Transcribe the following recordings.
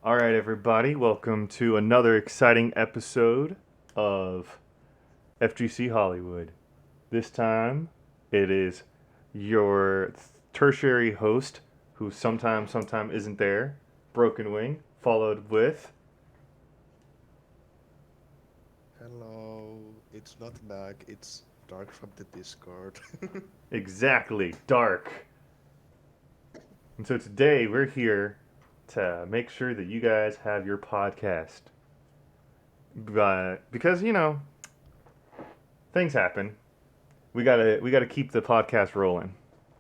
All right, everybody, welcome to another exciting episode of FGC Hollywood. This time, it is your tertiary host, who sometime isn't there, Broken Wing, followed with Hello, it's not Mac, it's Dark from the Discord. exactly Dark. And so today we're here to make sure that you guys have your podcast, but because things happen, we gotta keep the podcast rolling.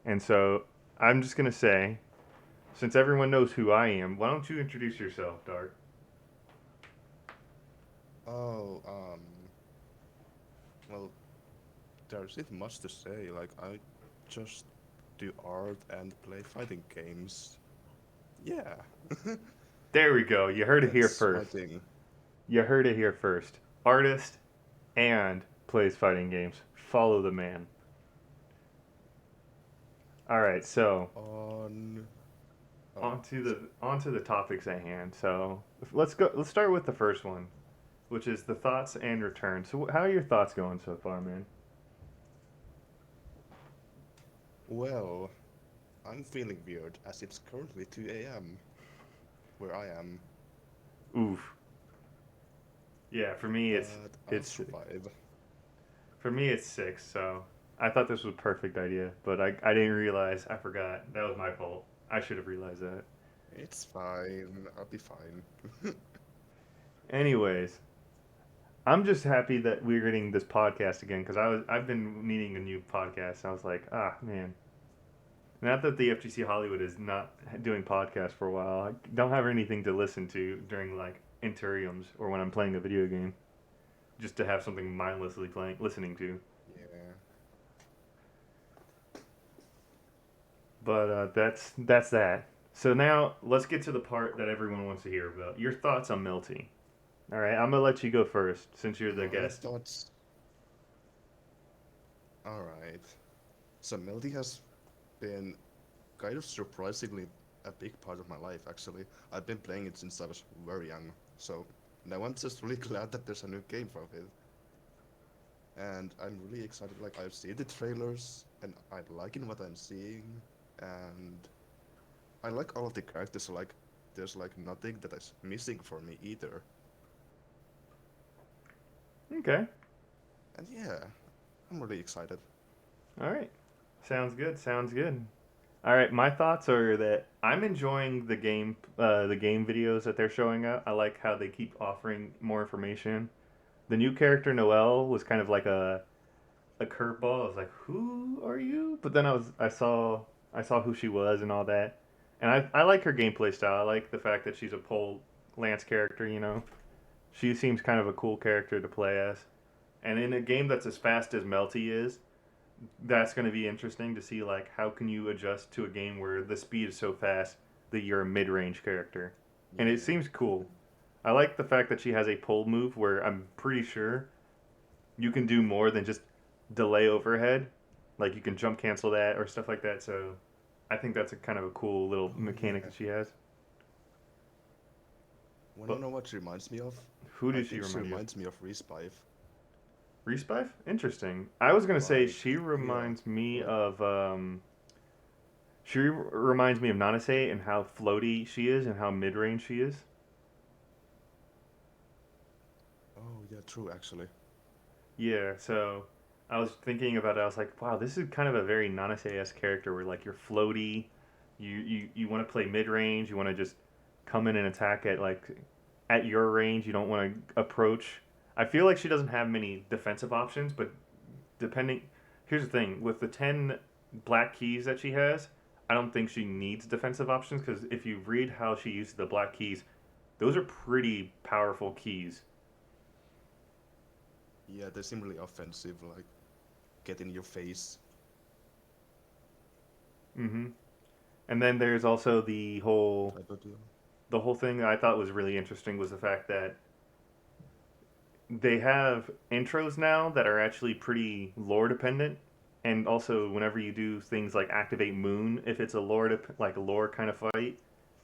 And so I'm just gonna say, since everyone knows who I am, why don't you introduce yourself, Dart? Oh, well, there's not much to say. I just do art and play fighting games. Yeah, There we go. You heard it here that's my first. thing. You heard it here first. Artist and plays fighting games. Follow the man. All right, so On. Oh, onto the topics at hand. So let's go. Let's start with the first one, which is the thoughts and returns. So how are your thoughts going so far, man? well, I'm feeling weird as it's currently 2 a.m. where I am, Oof. Yeah, for me but I'll it's survive. For me, it's six, so I thought this was a perfect idea, but I didn't realize. I forgot. That was my fault. I should have realized that. It's fine, I'll be fine. Anyways, I'm just happy that we're getting this podcast again because I've been needing a new podcast. I was like, ah, man. Not that the FGC Hollywood is not doing podcasts for a while. I don't have anything to listen to during like interiums or when I'm playing a video game, just to have something mindlessly playing, listening to. Yeah. But that's that. So now let's get to the part that everyone wants to hear about. Your thoughts on Melty. All right, I'm gonna let you go first since you're the My guest. thoughts. Alright. So Melody has been kind of surprisingly a big part of my life, actually. I've been playing it since I was very young. So now I'm just really glad that there's a new game from it. And I'm really excited. Like, I've seen the trailers, and I'm liking what I'm seeing. And I like all of the characters, so like, there's like nothing that is missing for me either. Okay. And yeah, I'm really excited. All right. Sounds good. Sounds good. All right. My thoughts are that I'm enjoying the game videos that they're showing up. I like how they keep offering more information. The new character Noelle was kind of like a curveball. I was like, who are you? But then I saw who she was and all that, and I like her gameplay style. I like the fact that she's a pole lance character. She seems kind of a cool character to play as, and in a game that's as fast as Melty is, that's going to be interesting to see like how can you adjust to a game where the speed is so fast that you're a mid-range character, and it Yeah. seems cool. I like the fact that she has a pole move where I'm pretty sure you can do more than just delay overhead. Like you can jump cancel that or stuff like that. So I think that's a kind of a cool little Oh mechanic yeah. that she has. Wanna But know what she reminds me of? who I does she think she remind you of? reminds me of Respive. Respife? Interesting. I was gonna say Like, she yeah, reminds me like, of reminds me of Nanase and how floaty she is and how mid range she is. oh yeah, true actually. Yeah. So I was thinking about it. I was like, wow, this is kind of a very Nanase esque character where like you're floaty. You want to play mid range. You want to just come in and attack at your range. You don't want to approach. I feel like she doesn't have many defensive options, but depending, here's the thing with the 10 black keys that she has, I don't think she needs defensive options because if you read how she uses the black keys, those are pretty powerful keys. Yeah, they seem really offensive, like get in your face. Mm-hmm. And then there's also Type of deal. the whole thing that I thought was really interesting was the fact that they have intros now that are actually pretty lore dependent, and also whenever you do things like activate moon, if it's a lore like a lore kind of fight,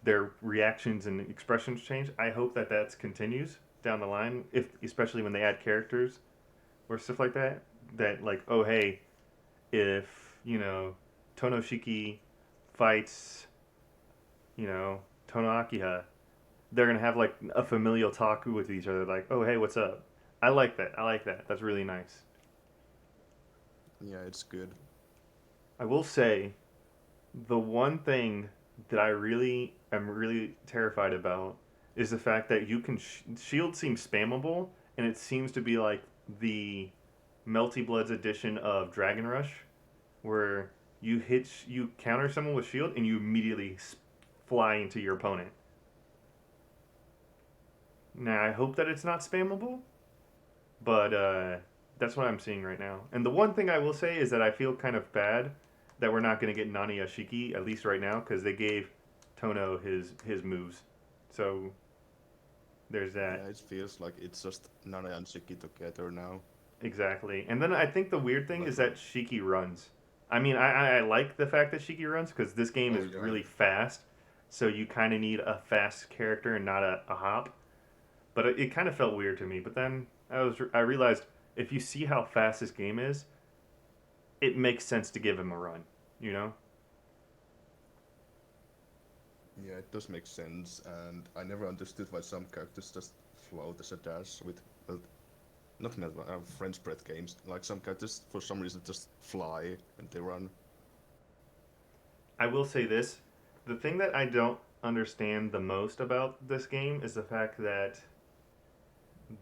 their reactions and expressions change. I hope that that continues down the line, if especially when they add characters or stuff like that. That like, oh hey, if Tonoshiki fights Tono Akiha, they're gonna have like a familial talk with each other, like, oh hey, what's up? I like that. I like that. That's really nice. Yeah, it's good. I will say the one thing that I really am really terrified about is the fact that you can shield seems spammable, and it seems to be like the Melty Bloods edition of Dragon Rush, where you counter someone with shield and you immediately fly into your opponent. Now I hope that it's not spammable, but that's what I'm seeing right now. And the one thing I will say is that I feel kind of bad that we're not going to get Nani Yashiki, at least right now, because they gave Tono his moves. So there's that. Yeah, it feels like it's just Nana and Shiki together now. Exactly. And then I think the weird thing Like, is that Shiki runs. I mean, I like the fact that Shiki runs because this game oh is yeah, really fast. So you kind of need a fast character and not a hop. But it kind of felt weird to me. But then I realized if you see how fast this game is, it makes sense to give him a run. You know? yeah, it does make sense. And I never understood why some characters just float as a dash with, well, not French bread games. Like some characters, for some reason, just fly and they run. I will say this: the thing that I don't understand the most about this game is the fact that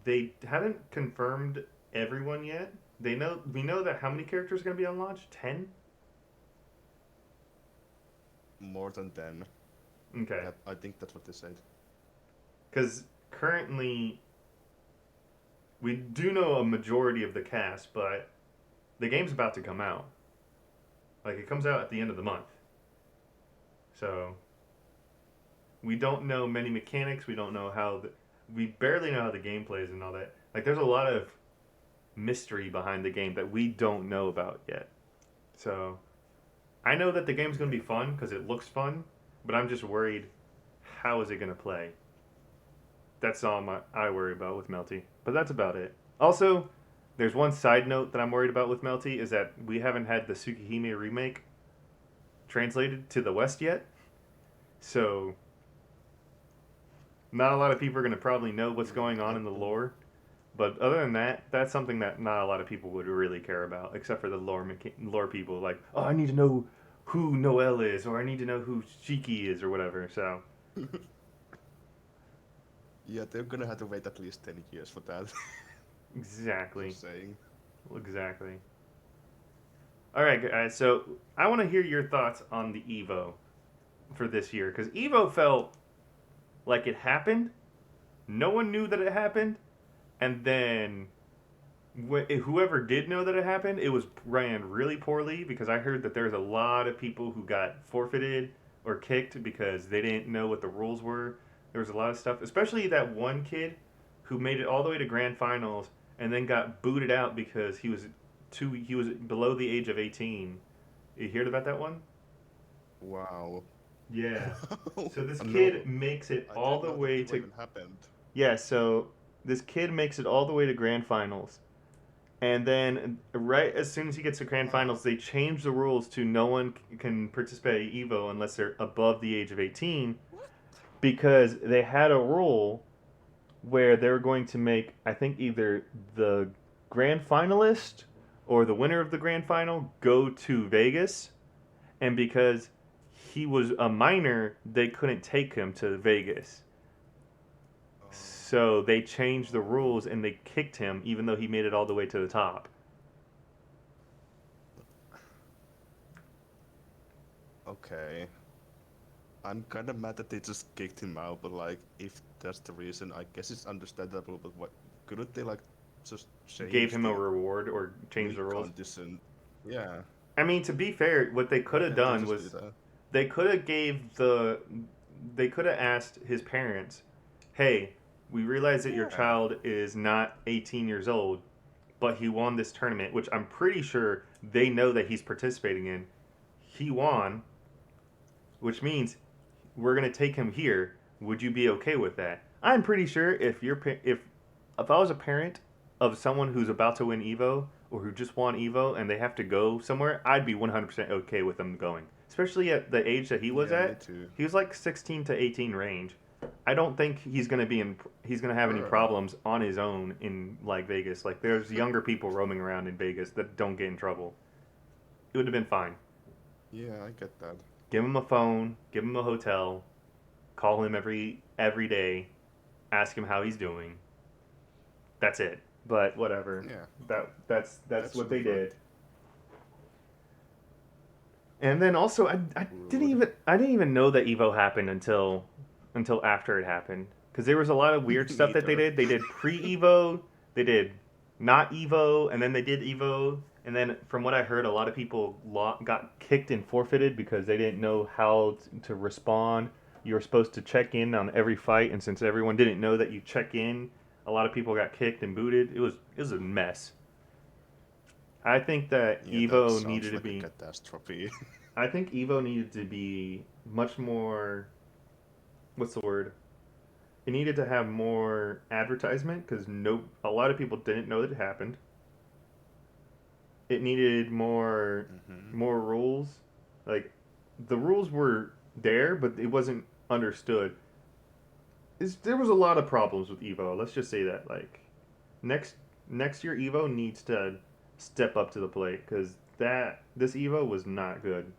they haven't confirmed everyone yet. We know that how many characters are going to be on launch? 10? More than 10. Okay. That, I think that's what they said. Cuz currently we do know a majority of the cast, but the game's about to come out. Like it comes out at the end of the month. So we don't know many mechanics, we don't know we barely know how the game plays and all that. Like there's a lot of mystery behind the game that we don't know about yet. So I know that the game's going to be fun because it looks fun, but I'm just worried how is it going to play? That's all I worry about with Melty. But that's about it. Also, there's one side note that I'm worried about with Melty is that we haven't had the Tsukihime remake translated to the West yet. So, not a lot of people are going to probably know what's going on in the lore. But other than that, that's something that not a lot of people would really care about, except for the lore people. Like, oh, I need to know who Noelle is, or I need to know who Shiki is, or whatever. So, Yeah, they're gonna have to wait at least 10 years for that. exactly. Just saying. Exactly. All right, guys. So, I want to hear your thoughts on the Evo for this year. Because Evo felt like it happened. No one knew that it happened. And then whoever did know that it happened, it was ran really poorly because I heard that there's a lot of people who got forfeited or kicked because they didn't know what the rules were. There was a lot of stuff, especially that one kid who made it all the way to grand finals and then got booted out because he was below the age of 18. You heard about that one? Wow. Yeah. So this No, kid makes it I all didn't the know that way Evo to even happened. yeah, so this kid makes it all the way to grand finals. And then, right as soon as he gets to grand Wow. finals, they change the rules to no one can participate in Evo unless they're above the age of 18 What? because they had a rule where they were going to make, I think, either the grand finalist or the winner of the grand final go to Vegas. And because he was a minor, they couldn't take him to Vegas. So they changed the Oh, rules and they kicked him even though he made it all the way to the top. okay. I'm kind of mad that they just kicked him out, but like, if that's the reason, I guess it's understandable. But what couldn't they like just Gave change him a the reward or changed win the rules. condition? Yeah, I mean, to be fair, what they could why have can't they done just do was that? they could have they could have asked his parents, "Hey, we realize that your Yeah. child is not 18 years old, but he won this tournament, which I'm pretty sure they know that he's participating in. He won, which means we're gonna take him here. Would you be okay with that? I'm pretty sure if I was a parent of someone who's about to win Evo or who just won Evo and they have to go somewhere, I'd be 100% okay with them going. Especially at the age that he was Yeah, me at. too. He was like 16 to 18 range. I don't think he's gonna have any problems on his own in like Vegas. Like there's younger people roaming around in Vegas that don't get in trouble. It would have been fine. Yeah, I get that. Give him a phone, give him a hotel, call him every day, ask him how he's doing. That's it. But whatever. Yeah, That's that's what they different. did. And then also Rude. I didn't even know that Evo happened until after it happened because there was a lot of weird stuff that they Neither. did. They did pre-Evo, they did not Evo, and then they did Evo. And then from what I heard, a lot of people got kicked and forfeited because they didn't know how to respond. You were supposed to check in on every fight, and since everyone didn't know that you check in, a lot of people got kicked and booted. It was a mess. I think that Yeah, that Evo sounds needed to like a be catastrophe. I think Evo needed to be much more. What's the word? It needed to have more advertisement because a lot of people didn't know that it happened. It needed Hmm. more rules. Like the rules were there, but it wasn't understood. There was a lot of problems with Evo. Let's just say that. Like next next year, Evo needs to step up to the plate because that this Evo was not good.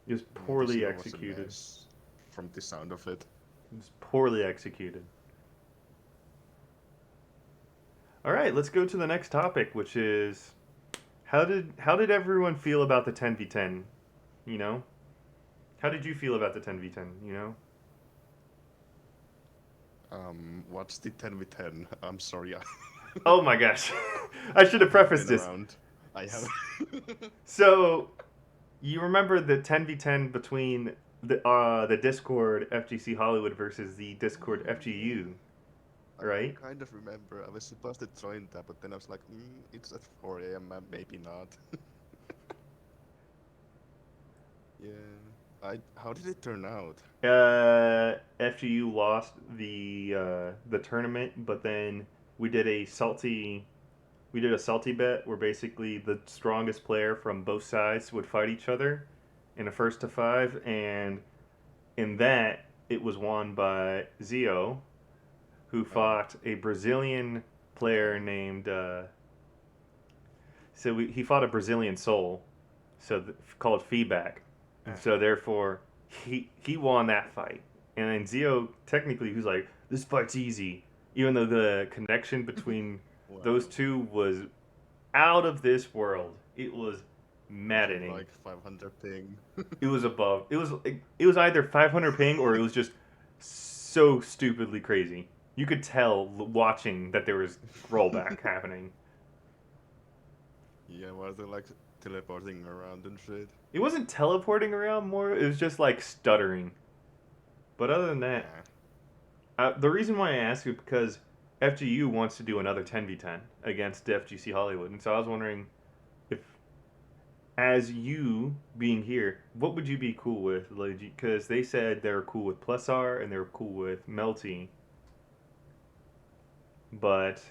It was Yeah, this poorly Evo was a executed. mess from the sound of it. It was poorly executed. All right, let's go to the next topic, which is how did everyone feel about the 10v10? You know, how did you feel about the 10v10? You know, What's the 10v10? I'm sorry, oh my gosh, I should I have haven't prefaced been this. around. I have. So you remember the 10v10 between the Discord FGC Hollywood versus the Discord FGU, I right? kind of remember I was supposed to join that, but then I was like, it's at 4 a.m. Maybe not. Yeah. How did it turn out? FGU lost the tournament, but then we did a salty we did a salty bet where basically the strongest player from both sides would fight each other in a first to five, and in that it was won by Zio, who Oh, fought a Brazilian player okay. named he fought a Brazilian soul, called feedback, and Ah, so therefore he won that fight. And then Zio technically who's like this fight's easy, even though the connection between those wow. two was out of this world. It was Was it maddening. like 500 ping? It was above. It was either 500 ping or it was just so stupidly crazy. You could tell watching that there was rollback happening. Yeah, were they like teleporting around and shit? It wasn't teleporting around more. It was just like stuttering. But other than that, Ah, the reason why I ask is because FGU wants to do another 10v10 against FGC Hollywood, and so I was wondering if, as you being here, what would you be cool with? Because they said they were cool with Plus R and they were cool with Melty, but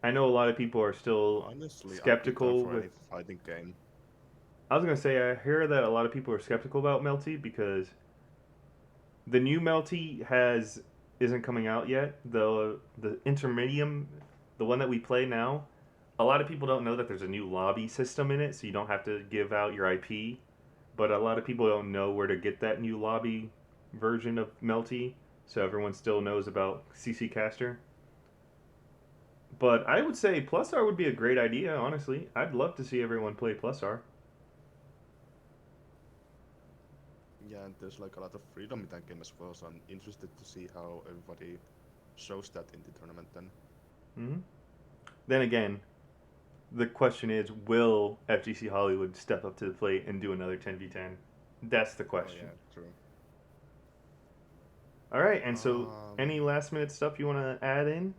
I know a lot of people are still honestly, I'd be down skeptical for with. any fighting game. I was gonna say I hear that a lot of people are skeptical about Melty because the new Melty has isn't coming out yet. The intermedium, the one that we play now, a lot of people don't know that there's a new lobby system in it, so you don't have to give out your IP. But a lot of people don't know where to get that new lobby version of Melty, so everyone still knows about CC Caster. But I would say Plus R would be a great idea, honestly. I'd love to see everyone play Plus R. Yeah, and there's like a lot of freedom in that game as well, so I'm interested to see how everybody shows that in the tournament then. Hmm. Then again, the question is, will FGC Hollywood step up to the plate and do another 10v10? That's the Oh question. yeah, true. All right, and so any Um, last minute stuff you want to add in?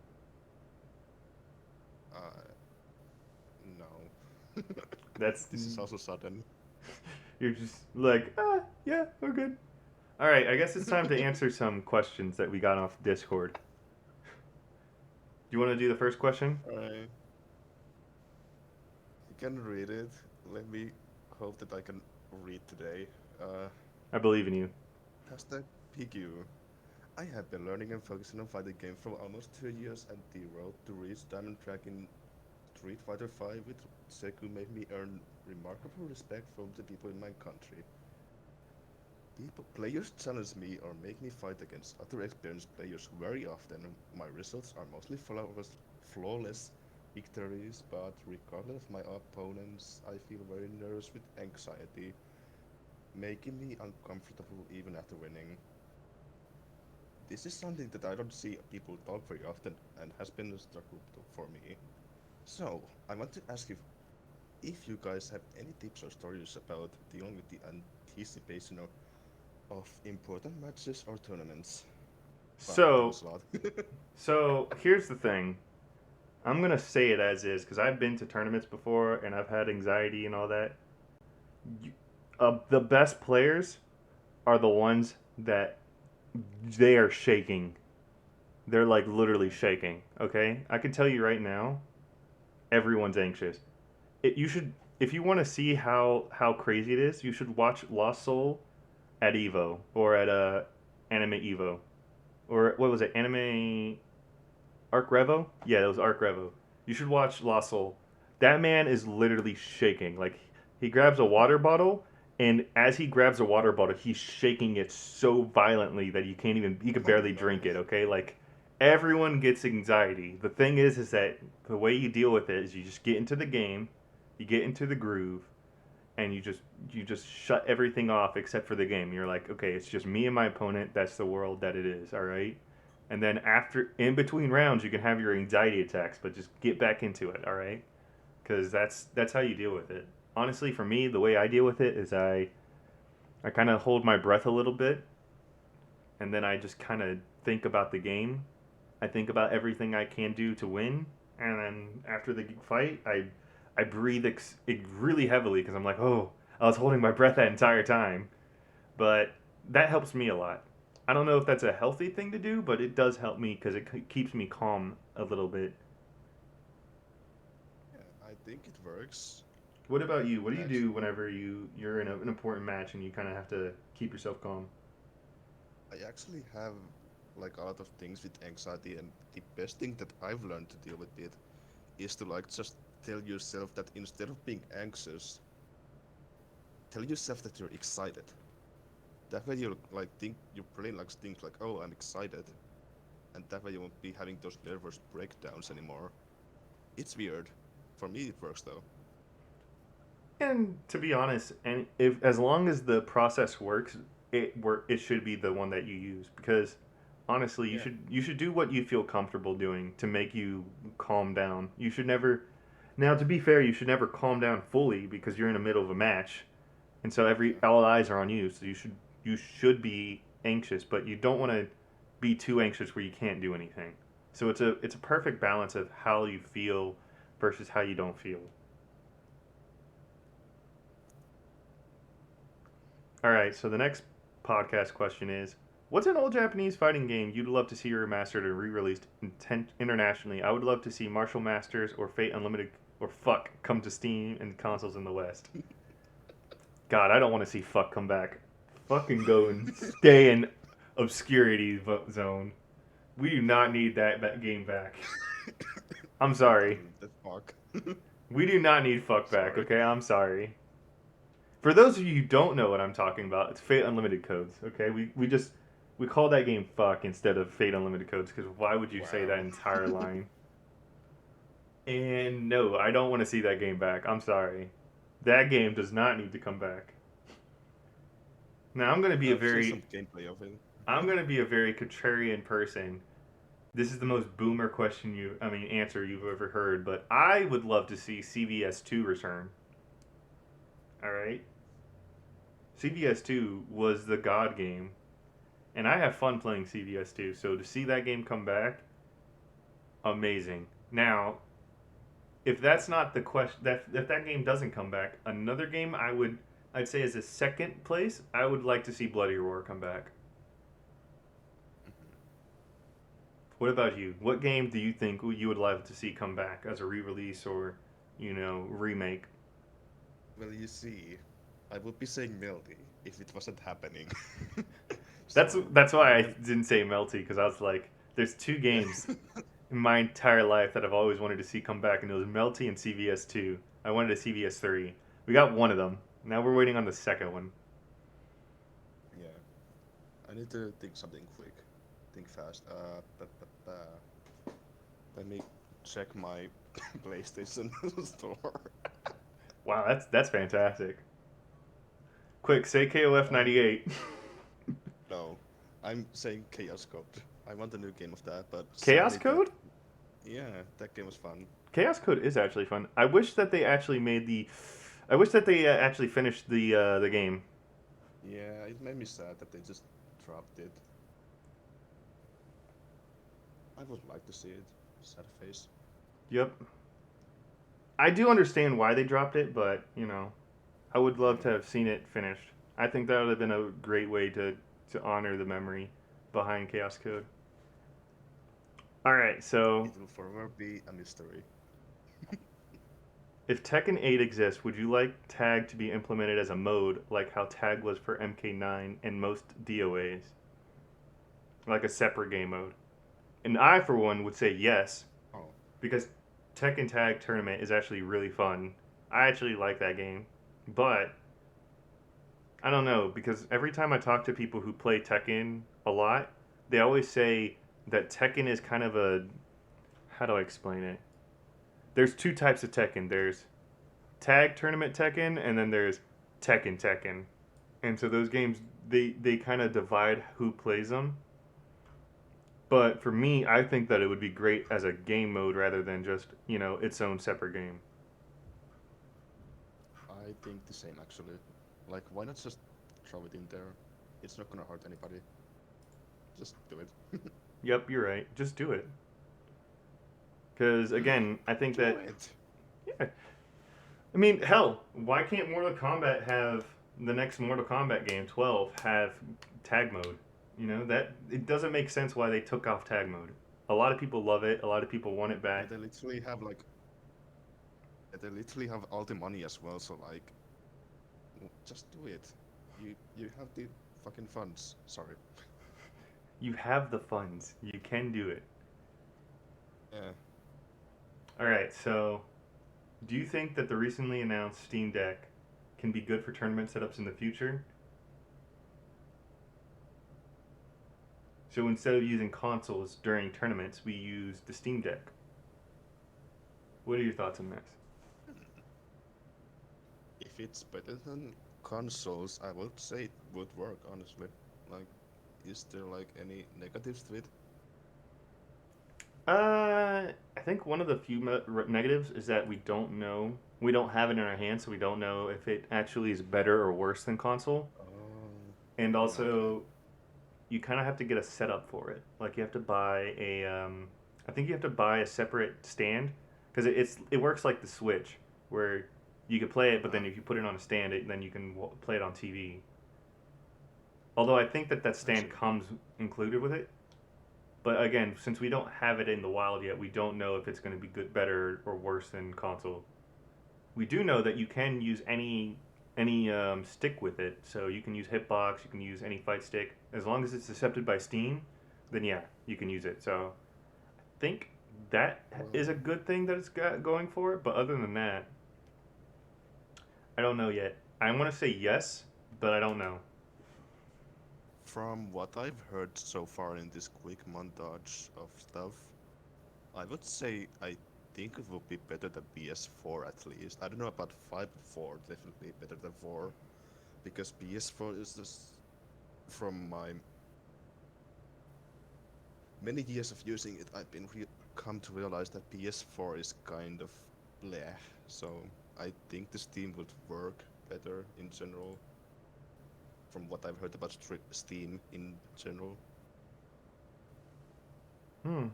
uh, no. That's This is also sudden. you're You're just like, yeah, we're good. All right, I guess it's time to answer some questions that we got off Discord. Do you want to do the first question? I can read it. Let me hope that I can read today. Uh, I believe in you. Hashtag PQ. I have been learning and focusing on fighting games for almost 2 years, and the road to reach Diamond Track in Street Fighter V with Seku made me earn remarkable respect from the people in my country. Players challenge me or make me fight against other experienced players very often. My results are mostly flawless victories, but regardless of my opponents, I feel very nervous with anxiety, making me uncomfortable even after winning. This is something that I don't see people talk very often and has been a struggle for me. So, I want to ask you if you guys have any tips or stories about dealing with the anticipation of important matches or tournaments. Wow, that So, was a lot. so here's the thing. I'm gonna say it as is because I've been to tournaments before and I've had anxiety and all that. The best players are the ones that they are shaking. They're like literally shaking. Okay, I can tell you right now, everyone's anxious. You should, if you want to see how crazy it is, you should watch Lost Soul at Evo or at Anime Evo or what was it, Anime Arc Revo? Yeah, it was Arc Revo. You should watch Lost Soul. That man is literally shaking. Like he grabs a water bottle, and as he grabs a water bottle, he's shaking it so violently that he could Oh barely drink no. it. Okay, like everyone gets anxiety. The thing is that the way you deal with it is you just get into the game, you get into the groove, and you just shut everything off except for the game. You're like, okay, it's just me and my opponent. That's the world that it is. All right. And then after, in between rounds, you can have your anxiety attacks, but just get back into it. All right. Because that's how you deal with it. Honestly, for me, the way I deal with it is I kind of hold my breath a little bit, and then I just kind of think about the game. I think about everything I can do to win, and then after the fight, I breathe really heavily because I'm like, oh, I was holding my breath that entire time. But that helps me a lot. I don't know if that's a healthy thing to do, but it does help me because it keeps me calm a little bit. Yeah, I think it works. What about you? What do you do Actually, whenever you're in an important match and you kind of have to keep yourself calm? I actually have like a lot of things with anxiety, and the best thing that I've learned to deal with it is to like just tell yourself that instead of being anxious, tell yourself that you're excited. That way you like think your brain like thinks like, oh, I'm excited, and that way you won't be having those nervous breakdowns anymore. It's weird. For me, it works though. And to be honest, and if as long as the process works, it should be the one that you use because honestly, Yeah. you should do what you feel comfortable doing to make you calm down. You should never. Now, to be fair, you should never calm down fully because you're in the middle of a match, and so Yeah. all eyes are on you. So you should be anxious, but you don't want to be too anxious where you can't do anything. So it's a perfect balance of how you feel versus how you don't feel. All right, so the next podcast question is: what's an old Japanese fighting game you'd love to see remastered and re-released internationally? I would love to see Martial Masters or Fate Unlimited or Fuck come to Steam and consoles in the West. God, I don't want to see Fuck come back. Fucking go and stay in obscurity zone. We do not need that game back. I'm sorry. Unlimited fuck. We do not need Fuck back. Sorry. Okay, I'm sorry. For those of you who don't know what I'm talking about, it's Fate Unlimited Codes. Okay, we call that game Fuck instead of Fate Unlimited Codes because why would you say that Wow. entire line? And no, I don't want to see that game back. I'm sorry. That game does not need to come back. Now I've seen some gameplay of it. I'm gonna be a very contrarian person. This is the most boomer answer you've ever heard, but I would love to see CVS2 return. All right, CVS2 was the god game, and I have fun playing CVS2. So to see that game come back, amazing. Now, if that's not the question, that if that game doesn't come back, another game I would I'd say as a second place, I would like to see Bloody Roar come back. What about you? What game do you think you would love to see come back as a re-release or, remake? Well, you see, I would be saying Melody if it wasn't happening. That's So that's I'm why I gonna. didn't say Melty because I was like, there's two games in my entire life that I've always wanted to see come back, and it was Melty and CVS 2. I wanted a CVS 3. We got one of them. Now we're waiting on the second one. Yeah, I need to think something quick, think fast. Let me check my PlayStation store. Wow, that's fantastic. Quick, say KOF Uh, 98. no, I'm saying Chaos Code. I want a new game of that, but Chaos sadly that, Code? yeah, that game was fun. Chaos Code is actually fun. I wish that they actually made the. I wish that they actually finished the game. Yeah, it made me sad that they just dropped it. I would like to see it. Sad face. Yep. I do understand why they dropped it, but I would love to Mm. have seen it finished. I think that would have been a great way to honor the memory behind Chaos Code. All right, so It will forever be a mystery. if Tekken 8 exists, would you like tag to be implemented as a mode like how tag was for MK9 and most DOAs? Like a separate game mode? And I, for one, would say yes, Oh, because Tekken Tag Tournament is actually really fun. I actually like that game. But I don't know, because every time I talk to people who play Tekken a lot, they always say that Tekken is kind of a. How do I explain it? There's two types of Tekken. There's Tag Tournament Tekken, and then there's Tekken Tekken. And so those games, they kind of divide who plays them. But for me, I think that it would be great as a game mode rather than just, its own separate game. I think the same actually. Like, why not just throw it in there? It's not gonna hurt anybody. Just do it. Yep, you're right. Just do it. Because, again, I think Do that, it. yeah. I mean, hell, why can't Mortal Kombat have the next Mortal Kombat game, 12, have tag mode? That it doesn't make sense why they took off tag mode. A lot of people love it. A lot of people want it Yeah, back. they literally have like, they literally have all the money as well. So like, just do it. You have the fucking funds. Sorry. You have the funds. You can do it. Yeah. All right. So, do you think that the recently announced Steam Deck can be good for tournament setups in the future? So instead of using consoles during tournaments, we use the Steam Deck. What are your thoughts on this? If it's better than consoles, I would say it would work, honestly. Like, is there like any negatives to it? I think one of the few negatives is that we don't know. We don't have it in our hands, so we don't know if it actually is better or worse than console. Oh, And okay. also, you kind of have to get a setup for it. Like you have to buy a. I think you have to buy a separate stand because it works like the Switch, where you can play it, but then if you put it on a stand, then you can play it on TV. Although I think that I stand see. comes included with it. But again, since we don't have it in the wild yet, we don't know if it's going to be good, better, or worse than console. We do know that you can use any stick with it. So you can use Hitbox, you can use any fight stick. As long as it's accepted by Steam, then yeah, you can use it. So I think that is Well, a good thing that it's got going for it. But other than that, I don't know yet. I want to say yes, but I don't know. from what I've heard so far in this quick montage of stuff, I would say I think it would be better than PS4 at least. I don't know about 5, but 4 definitely better than 4 because PS4 is just from my many years of using it, I've been come to realize that PS4 is kind of bleh. So I think the Steam would work better in general. From what I've heard about Steam in general. Hmm.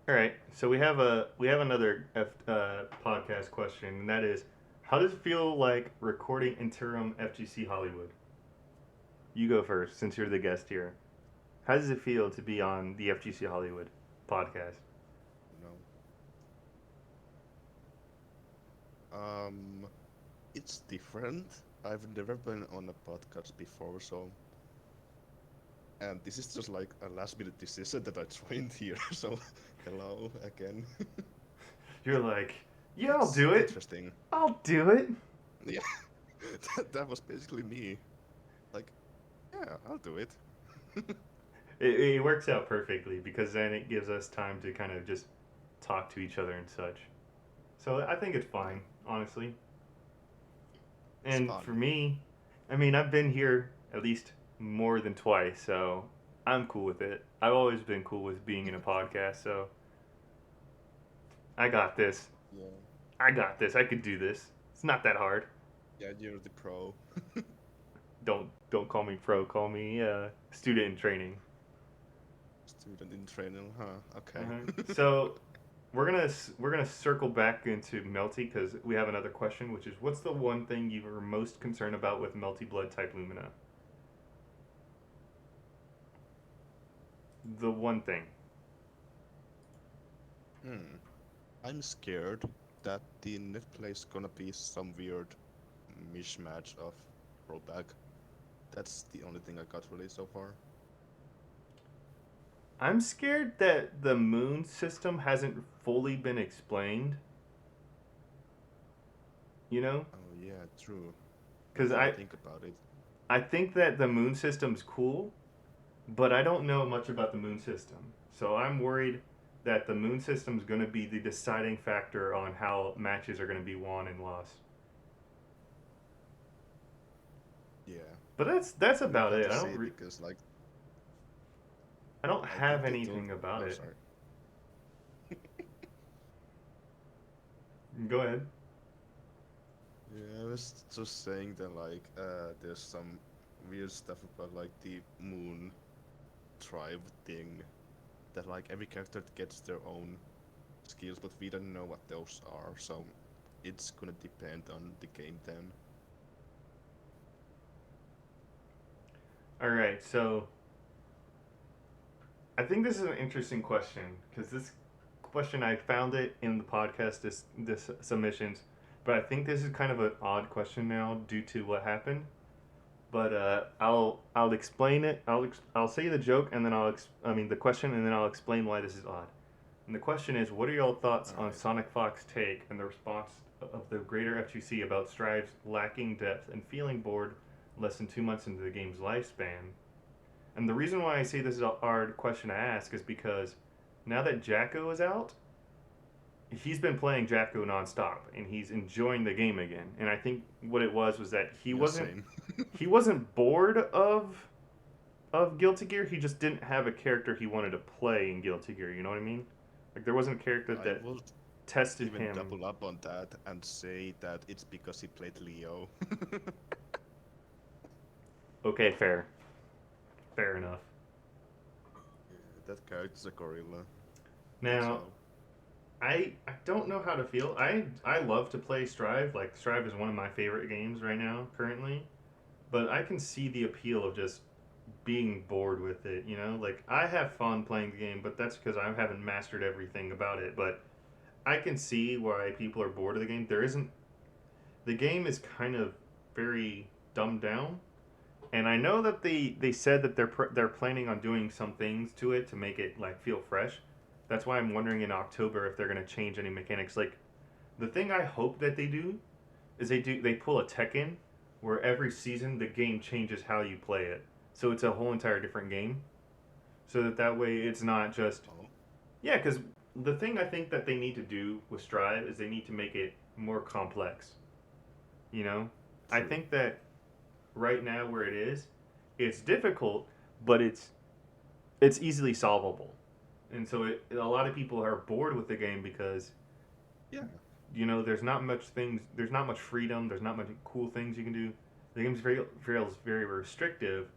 All right. So we have another podcast question, and that is, How does it feel like recording interim FGC Hollywood? You go first, since you're the guest here. How does it feel to be on the FGC Hollywood podcast? You know, it's different. I've never been on a podcast before, so and this is just like a last minute decision that I joined here. So hello again. You're like, yeah, I'll It's do it. interesting. I'll do it. Yeah, that was basically me. Like, yeah, I'll do it. It works out perfectly because then it gives us time to kind of just talk to each other and such. So I think it's Yeah, fine, honestly. it's And for fun. me, I mean, I've been here at least more than twice, so I'm cool with it. I've always been cool with being in a podcast, so I got this. Yeah, I got this. I could do this. It's not that hard. yeah, you're the pro. Don't call me pro. Call me student in training. Student in training, huh? Okay. So we're gonna circle back into Melty because we have another question, which is what's the one thing you were most concerned about with Melty Blood type Lumina? The one thing. Hmm. I'm scared that the net play is gonna be some weird mishmatch of rollback. That's the only thing I got really so far. I'm scared that the moon system hasn't fully been explained. You know, Oh yeah, true. Now because that I I think about it, I think that the moon system's cool, but I don't know much about the moon system. So I'm worried that the moon system's going to be the deciding factor on how matches are going to be won and lost. yeah. But that's We'll about have it. to see because like I don't I have think they told. anything about Oh, it. sorry. Go ahead. Yeah, I was just saying that like there's some weird stuff about like the moon tribe thing that like every character gets their own skills, but we don't know what those are, so it's gonna depend on the game then. All right. So I think this is an interesting question because this question I found it in the podcast this submissions, but I think this is kind of an odd question now due to what happened. But I'll explain it. I'll say the joke and then I mean the question and then I'll explain why this is odd. And the question is, what are your thoughts on Alright. Sonic Fox's take and the response of the greater FGC about Strive's lacking depth and feeling bored less than 2 months into the game's lifespan? And the reason why I say this is a hard question to ask is because now that Jacko is out, he's been playing Jacko nonstop and he's enjoying the game again. And I think what it was that Yeah, same. he wasn't bored of Guilty Gear. He just didn't have a character he wanted to play in Guilty Gear. You know what I mean? Like there wasn't a character I that will tested even him. double up on that and say that it's because he played Leo. Okay, fair enough. Yeah, that character's a gorilla. Now So, I don't know how to feel. I love to play Strive. Like Strive is one of my favorite games right now currently. But I can see the appeal of just being bored with it, you know? Like I have fun playing the game, but that's because I haven't mastered everything about it. But I can see why people are bored of the game. There isn't the game is kind of very dumbed down, and I know that they said that they're planning on doing some things to it to make it like feel fresh. That's why I'm wondering in October if they're gonna change any mechanics. Like the thing I hope that they do is they pull a Tekken where every season the game changes how you play it, so it's a whole entire different game. So that way it's not just oh, yeah. Because the thing I think that they need to do with Strive is they need to make it more complex. You know, I true. think that right now where it is, it's difficult, but it's easily solvable. And so a lot of people are bored with the game because Yeah, there's not much freedom, there's not much cool things you can do. The game's very feels very restrictive,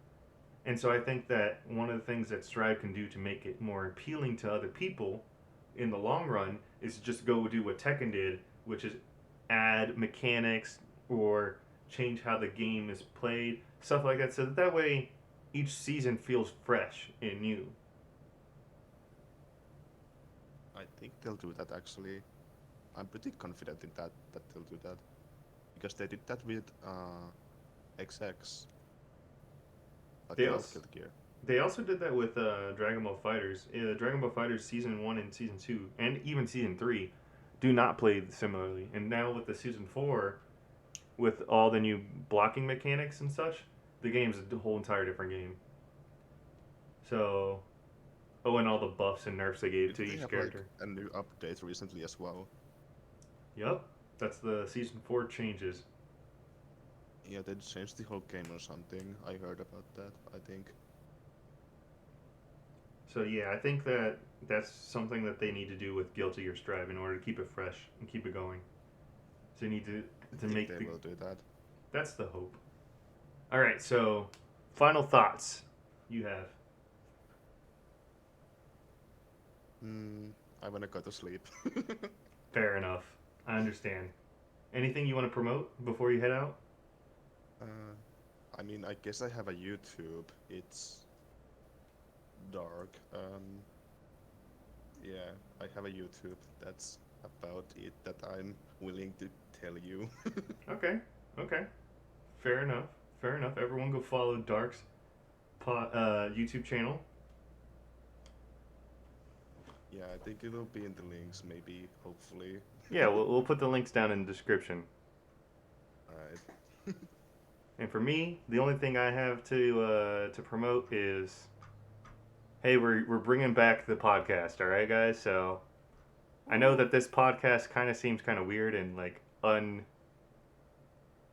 and so I think that one of the things that Strive can do to make it more appealing to other people in the long run is just go do what Tekken did, which is add mechanics or change how the game is played, stuff like that, so that way each season feels fresh and new. I think they'll do that actually. I'm pretty confident in that they'll do that because they did that with XX, like They the old also Guilty Gear. they also did that with Dragon Ball Fighters. Dragon Ball Fighters season 1 and season 2 and even season 3 do not play similarly. And now with the season 4, with all the new blocking mechanics and such, the game's a whole entire different game. So, oh, and all the buffs and nerfs they gave to Didn't they each have like character. a new update recently as well? Yep, that's the season 4 changes. Yeah, they changed the whole game or something. I heard about that, I think. So yeah, I think that that's something that they need to do with Guilty Gear Strive in order to keep it fresh and keep it going. So you need I to think make they the will do that. that's the hope. All right, so final thoughts you have. Hmm, I wanna go to sleep. Fair enough. I understand. Anything you want to promote before you head out? uh, I mean, I guess I have a YouTube. It's dark. Yeah, I have a YouTube. That's about it that I'm willing to tell you. Okay. Okay. Fair enough. Fair enough. Everyone go follow Dark's YouTube channel. Yeah, I think it'll be in the links, maybe, hopefully. Yeah, we'll put the links down in the description. Alright. And for me, the only thing I have to promote is, hey, we're bringing back the podcast. All right, guys. So I know that this podcast kind of seems kind of weird and like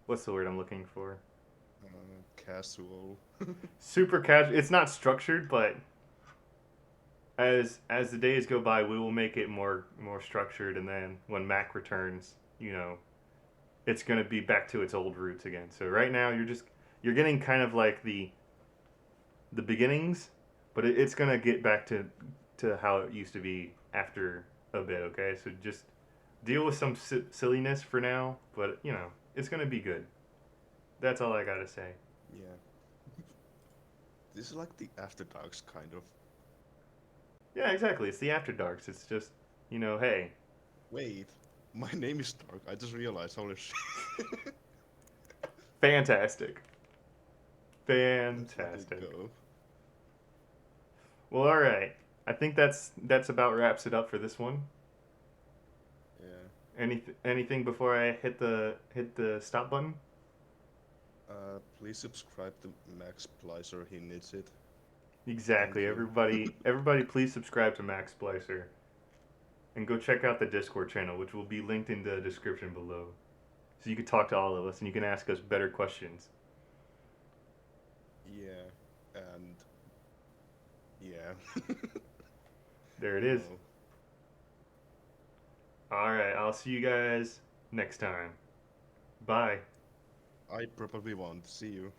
what's the word I'm looking for? Casual. Super casual. It's not structured, but as the days go by, we will make it more structured. And then when Mac returns, it's gonna be back to its old roots again. So right now, you're getting kind of like the beginnings, but it's gonna get back to how it used to be after a bit. Okay, so just deal with some silliness for now, but it's gonna be good. That's all I gotta say. Yeah. This is like the After Darks kind of. Yeah, exactly. It's the after darks. It's just hey, Wait, my name is Dark. I just realized. Holy shit. fantastic, Let's let it fantastic. go. Well, all right. I think that's about wraps it up for this one. Yeah. Anything before I hit the stop button? Please subscribe to Max Plicer. He needs it. Thank Exactly. you. Everybody, please subscribe to Max Splicer and go check out the Discord channel, which will be linked in the description below, so you can talk to all of us and you can ask us better questions. Yeah, and yeah. There it is. No, All right. I'll see you guys next time. Bye. I probably won't see you.